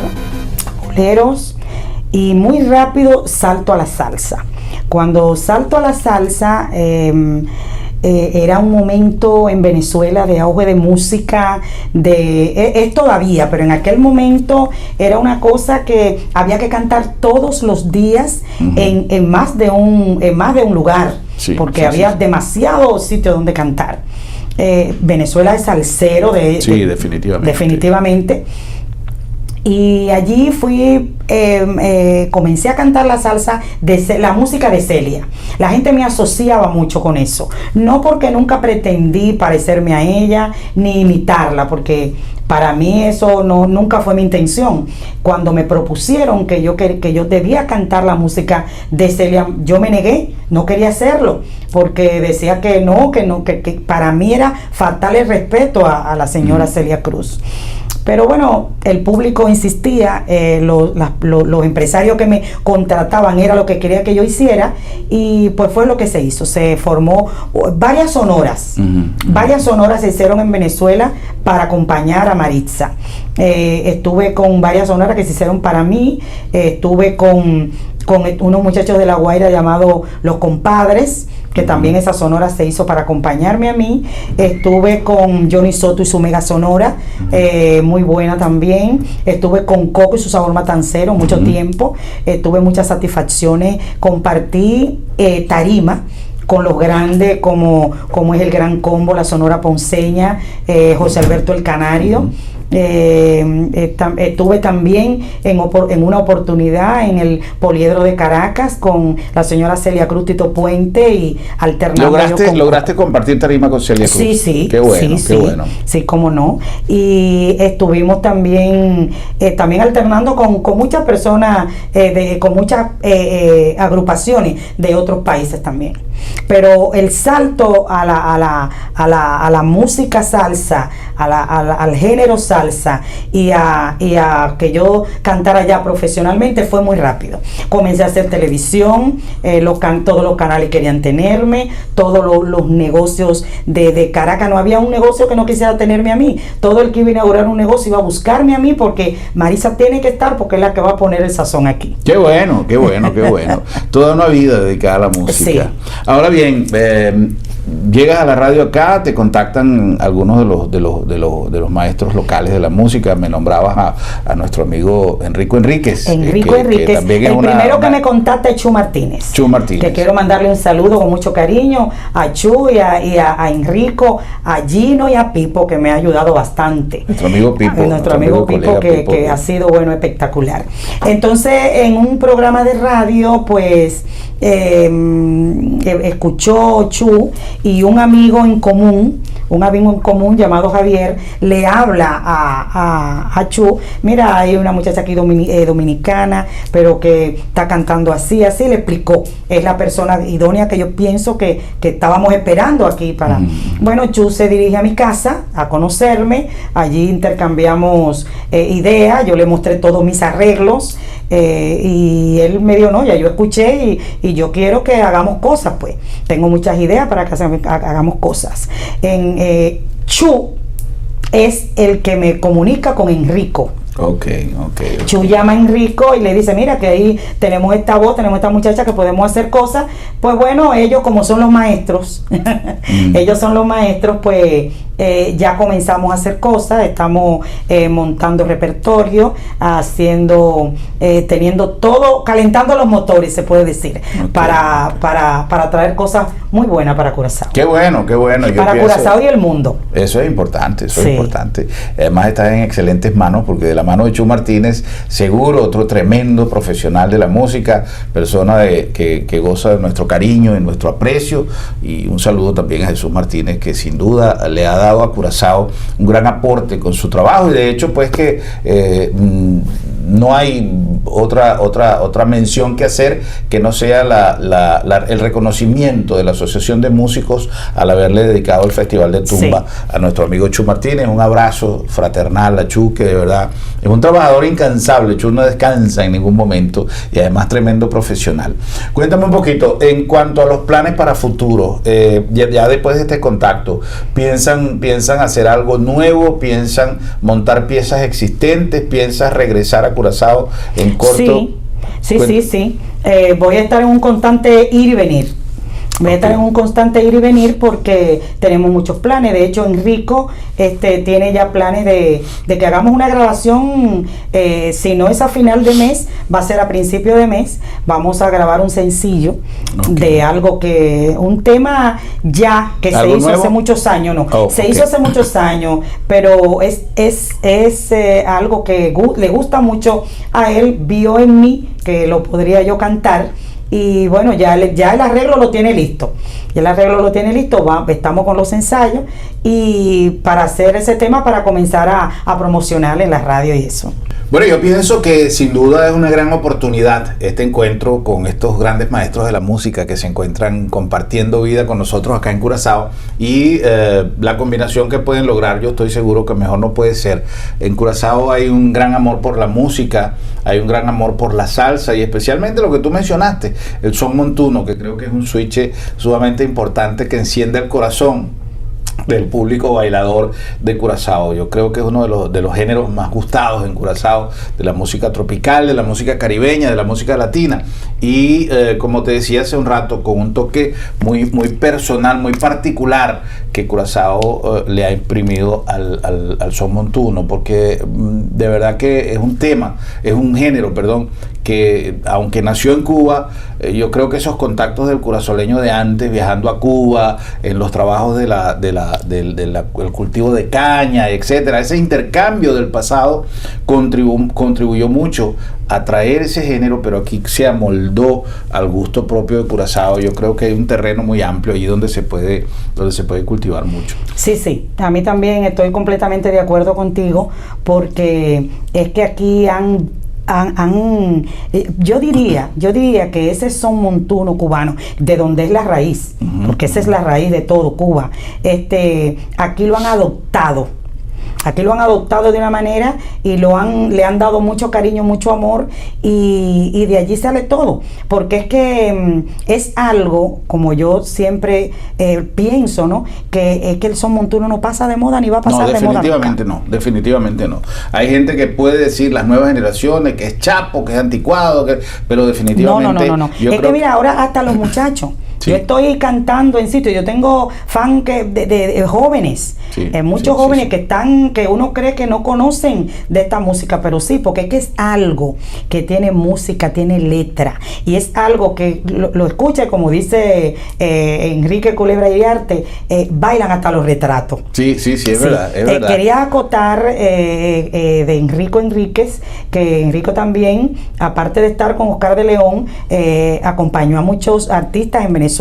boleros y muy rápido salto a la salsa. Cuando salto a la salsa, era un momento en Venezuela de auge de música, es todavía, pero en aquel momento era una cosa que había que cantar todos los días en más de un lugar, porque había demasiados sitios donde cantar. Venezuela es salsero definitivamente. Y allí comencé a cantar la salsa, la música de Celia. La gente me asociaba mucho con eso. No porque nunca pretendí parecerme a ella, ni imitarla, porque para mí eso nunca fue mi intención. Cuando me propusieron que yo debía cantar la música de Celia, yo me negué, no quería hacerlo, porque decía que para mí era faltarle el respeto a la señora Celia Cruz. Pero bueno, el público insistía, los empresarios que me contrataban era lo que quería que yo hiciera, y pues fue lo que se hizo. Se formó varias sonoras, varias sonoras se hicieron en Venezuela para acompañar a Maritza. Estuve con varias sonoras que se hicieron para mí, estuve con unos muchachos de La Guaira llamados Los Compadres, que también esa sonora se hizo para acompañarme a mí. Estuve con Johnny Soto y su mega sonora, muy buena también. Estuve con Coco y su sabor matancero mucho tiempo. Tuve muchas satisfacciones. Compartí tarima con los grandes como es el Gran Combo, la Sonora Ponceña, José Alberto el Canario. Estuve también en una oportunidad en el Poliedro de Caracas con la señora Celia Cruz, Tito Puente, y alternando. ¿Lograste compartir tarima con Celia Cruz? Sí. Qué bueno, qué bueno. Sí, cómo no. Y estuvimos también alternando con muchas personas, con muchas agrupaciones de otros países también. Pero el salto a la música salsa, al género salsa y a que yo cantara ya profesionalmente fue muy rápido. Comencé a hacer televisión, todos los canales querían tenerme, todos los negocios de Caracas, no había un negocio que no quisiera tenerme a mí. Todo el que iba a inaugurar un negocio iba a buscarme a mí, porque Marisa tiene que estar, porque es la que va a poner el sazón aquí. Qué bueno. Toda una vida dedicada a la música. Sí. Ahora bien, llegas a la radio acá, te contactan algunos de los maestros locales de la música. Me nombrabas a nuestro amigo Enrico Enríquez. Que también el primero que me contacta es Chu Martínez. Que quiero mandarle un saludo con mucho cariño a Chu y a Enrico, a Gino y a Pipo, que me ha ayudado bastante. Nuestro amigo Pipo. Nuestro amigo Pipo, que ha sido espectacular. Entonces, en un programa de radio, pues escuchó Chu, y un amigo en común llamado Javier le habla a Chu: mira, hay una muchacha aquí dominicana, pero que está cantando así, le explicó. Es la persona idónea que yo pienso que estábamos esperando aquí para... Bueno, Chu se dirige a mi casa a conocerme, allí intercambiamos ideas, yo le mostré todos mis arreglos, y él me dijo: no, ya yo escuché y yo quiero que hagamos cosas, pues tengo muchas ideas para que hagamos cosas. Chu es el que me comunica con Enrico. Okay. Chu llama a Enrico y le dice: mira, que ahí tenemos esta voz, tenemos esta muchacha que podemos hacer cosas. Pues bueno, ellos como son los maestros, pues ya comenzamos a hacer cosas. Estamos montando repertorio, teniendo todo, calentando los motores, se puede decir, para traer cosas muy buenas para Curazao. Qué bueno. Para Curazao y el mundo. Eso es importante, es importante. Además, estás en excelentes manos, porque de la mano de Chu Martínez, seguro, otro tremendo profesional de la música, persona que goza de nuestro cariño y nuestro aprecio. Y un saludo también a Jesús Martínez, que sin duda le ha dado a Curazao un gran aporte con su trabajo, y de hecho pues que no hay otra mención que hacer que no sea el reconocimiento de la Asociación de Músicos al haberle dedicado el Festival de Tumba a nuestro amigo Chu Martínez. Un abrazo fraternal a Chu, que de verdad es un trabajador incansable. Chu no descansa en ningún momento, y además tremendo profesional. Cuéntame un poquito en cuanto a los planes para futuro, ya después de este contacto, ¿piensan hacer algo nuevo? ¿Piensan montar piezas existentes? ¿Piensas regresar a Curazao en corto? Sí. Voy a estar en un constante ir y venir. Voy a estar en un constante ir y venir porque tenemos muchos planes. De hecho, Enrico tiene ya planes de que hagamos una grabación, si no es a final de mes, va a ser a principio de mes. Vamos a grabar un sencillo de algo un tema ya que se hizo nuevo? Hace muchos años, se hizo hace muchos años, pero es algo que le gusta mucho a él, vio en mí que lo podría yo cantar. Y bueno, ya el arreglo lo tiene listo. Estamos con los ensayos y para hacer ese tema, para comenzar a promocionar en la radio y eso. Bueno, yo pienso que sin duda es una gran oportunidad este encuentro con estos grandes maestros de la música que se encuentran compartiendo vida con nosotros acá en Curazao, y la combinación que pueden lograr, yo estoy seguro que mejor no puede ser. En Curazao hay un gran amor por la música, hay un gran amor por la salsa y especialmente lo que tú mencionaste, el son montuno, que creo que es un switch sumamente importante que enciende el corazón del público bailador de Curazao. Yo creo que es uno de los géneros más gustados en Curazao, de la música tropical, de la música caribeña, de la música latina, y como te decía hace un rato, con un toque muy personal, muy particular que Curazao le ha imprimido al son montuno, porque de verdad que es un género, que aunque nació en Cuba, yo creo que esos contactos del curazoleño de antes, viajando a Cuba, en los trabajos del cultivo de caña, etcétera, ese intercambio del pasado contribuyó mucho a traer ese género, pero aquí se amoldó al gusto propio de Curazao. Yo creo que hay un terreno muy amplio allí donde se puede cultivar mucho. Sí, a mí también estoy completamente de acuerdo contigo, porque es que aquí yo diría que ese son montuno cubano, de donde es la raíz, porque esa es la raíz de todo Cuba, aquí lo han adoptado de una manera y le han dado mucho cariño, mucho amor, y de allí sale todo, porque es que es algo, como yo siempre pienso, ¿no? Que es que el son montuno no pasa de moda ni va a pasar de moda. Definitivamente no. Hay gente que puede decir, las nuevas generaciones, que es chapo, que es anticuado, pero definitivamente no. Es que mira, ahora hasta los muchachos. Sí. Yo estoy cantando en sitio, yo tengo fan de jóvenes, muchos jóvenes que uno cree que no conocen de esta música, pero sí, porque es que es algo que tiene música, tiene letra, y es algo que lo escucha, como dice Enrique Culebra y Arte, bailan hasta los retratos. Sí, es verdad. Quería acotar de Enrico Enríquez, que Enrico también, aparte de estar con Oscar de León, acompañó a muchos artistas en Venezuela,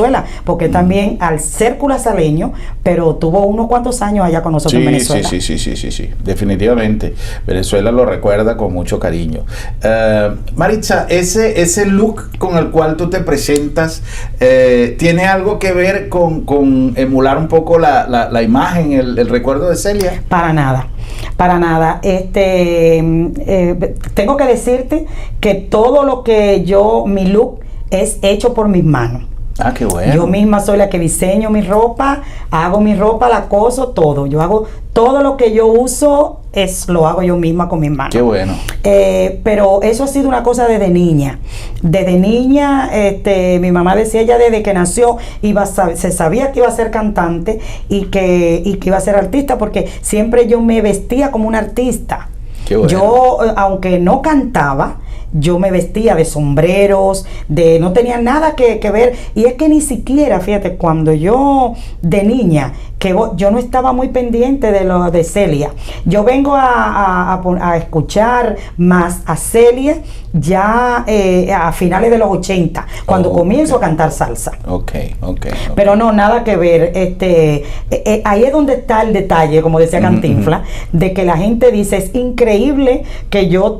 porque también, al ser curazaleño, pero tuvo unos cuantos años allá con nosotros en Venezuela. Sí, definitivamente. Venezuela lo recuerda con mucho cariño. Maritza, ese look con el cual tú te presentas, ¿tiene algo que ver con emular un poco la imagen, el recuerdo de Celia? Para nada. Tengo que decirte que todo lo que mi look es hecho por mis manos. Ah, qué bueno. Yo misma soy la que diseño mi ropa, hago mi ropa, la coso, todo. Yo hago todo lo que yo uso, lo hago yo misma con mis manos. Qué bueno. Pero eso ha sido una cosa desde niña. Desde niña, mi mamá decía, ella desde que nació se sabía que iba a ser cantante y que iba a ser artista, porque siempre yo me vestía como una artista. Qué bueno. Yo, aunque no cantaba, yo me vestía de sombreros, no tenía nada que ver, y es que ni siquiera, fíjate, cuando yo de niña, yo no estaba muy pendiente de lo de Celia. Yo vengo a escuchar más a Celia ya a finales de los 80, cuando comienzo a cantar salsa. Okay. Pero no, nada que ver. Ahí es donde está el detalle, como decía Cantinflas, de que la gente dice, es increíble que yo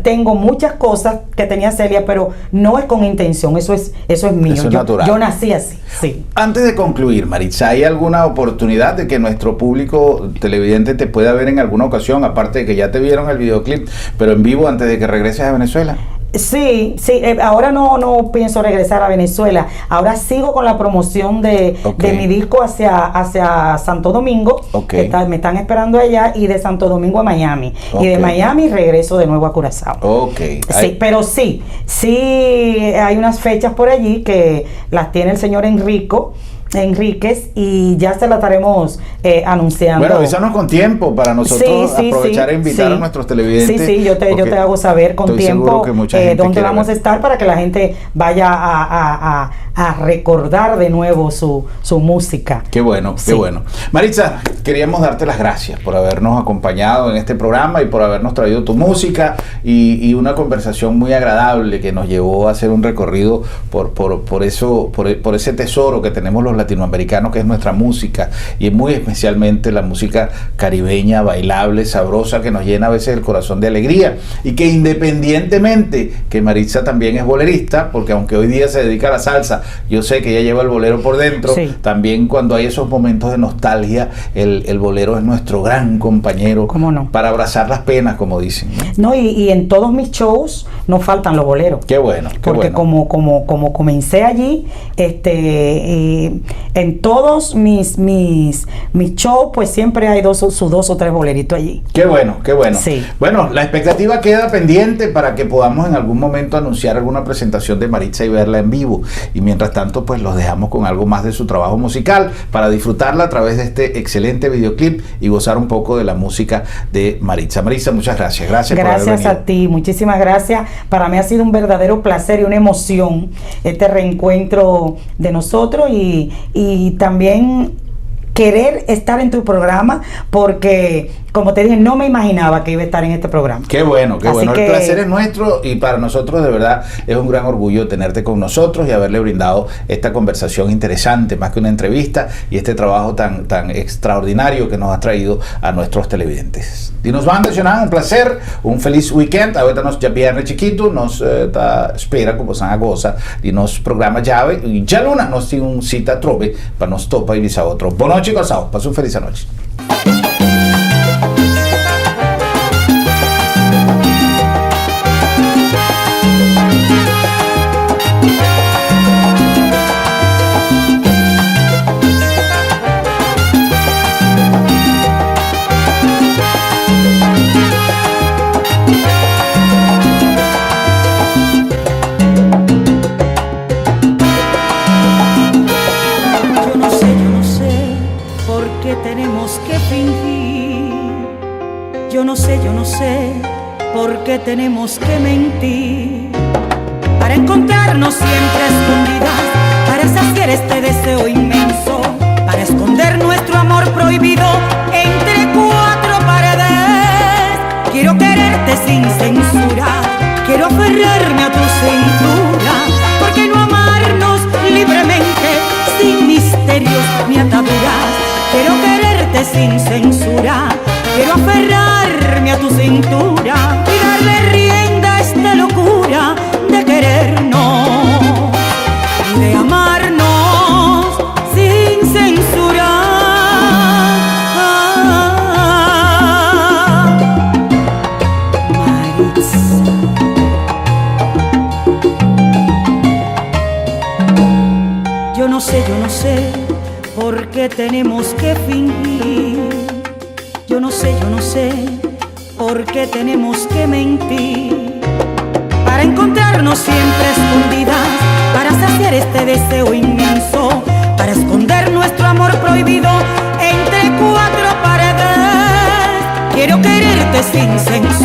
tengo muchas cosas que tenía Celia, pero no es con intención, eso es mío. Eso es natural. Yo nací así, sí. Antes de concluir, Maritza, ¿hay alguna oportunidad de que nuestro público televidente te pueda ver en alguna ocasión, aparte de que ya te vieron el videoclip, pero en vivo, antes de que regreses a Venezuela? Sí, ahora no pienso regresar a Venezuela. Ahora sigo con la promoción de mi disco hacia Santo Domingo. Me están esperando allá, y de Santo Domingo a Miami. Y de Miami regreso de nuevo a Curazao. Sí, pero sí hay unas fechas por allí que las tiene el señor Enríquez, y ya se la estaremos anunciando. Bueno, avísanos con tiempo para nosotros aprovechar e invitar a nuestros televidentes. Sí, yo te hago saber con tiempo dónde vamos a estar, para que la gente vaya a recordar de nuevo su música. Qué bueno, qué bueno. Maritza, queríamos darte las gracias por habernos acompañado en este programa y por habernos traído tu música y una conversación muy agradable que nos llevó a hacer un recorrido por ese tesoro que tenemos los latinoamericanos, que es nuestra música, y muy especialmente la música caribeña, bailable, sabrosa, que nos llena a veces el corazón de alegría, y que independientemente que Maritza también es bolerista, porque aunque hoy día se dedica a la salsa, yo sé que ella lleva el bolero por dentro. También cuando hay esos momentos de nostalgia, el bolero es nuestro gran compañero. ¿Cómo no? Para abrazar las penas, como dicen. Y en todos mis shows no faltan los boleros. Qué bueno, qué porque bueno. como comencé allí, en todos mis shows, pues siempre hay sus 2 o 3 boleritos allí. Qué bueno, qué bueno. Sí. Bueno, la expectativa queda pendiente para que podamos en algún momento anunciar alguna presentación de Maritza y verla en vivo. Y mientras tanto, pues los dejamos con algo más de su trabajo musical para disfrutarla a través de este excelente videoclip y gozar un poco de la música de Maritza. Maritza, muchas gracias. Gracias por haber venido. A ti, muchísimas gracias. Para mí ha sido un verdadero placer y una emoción este reencuentro de nosotros, y también querer estar en tu programa, porque como te dije, no me imaginaba que iba a estar en este programa. Qué bueno, qué bueno. El placer es nuestro, y para nosotros de verdad es un gran orgullo tenerte con nosotros y haberle brindado esta conversación interesante, más que una entrevista, y este trabajo tan extraordinario que nos ha traído a nuestros televidentes. Y nos van a mencionar un placer, un feliz weekend. Ahorita nos ya viernes chiquito, nos espera como San Agosa, y nos programa llave, y ya luna nos tiene un cita trove para nos topa y visa otro. Buenas noches, Corsao. Pasa un feliz noche. Yo no sé por qué tenemos que mentir, para encontrarnos siempre escondidas, para saciar este deseo inmenso, para esconder nuestro amor prohibido entre 4 paredes. Quiero quererte sin censura, quiero aferrarme a tu cintura, porque no amarnos libremente sin misterios ni ataduras. Quiero quererte sin censura, quiero aferrarme a tu cintura y darle rienda a esta locura de querernos y de amarnos sin censura. Maritza. Yo no sé por qué tenemos que fingir. Yo no sé por qué tenemos que mentir, para encontrarnos siempre escondidas, para saciar este deseo inmenso, para esconder nuestro amor prohibido entre 4 paredes. Quiero quererte sin censura.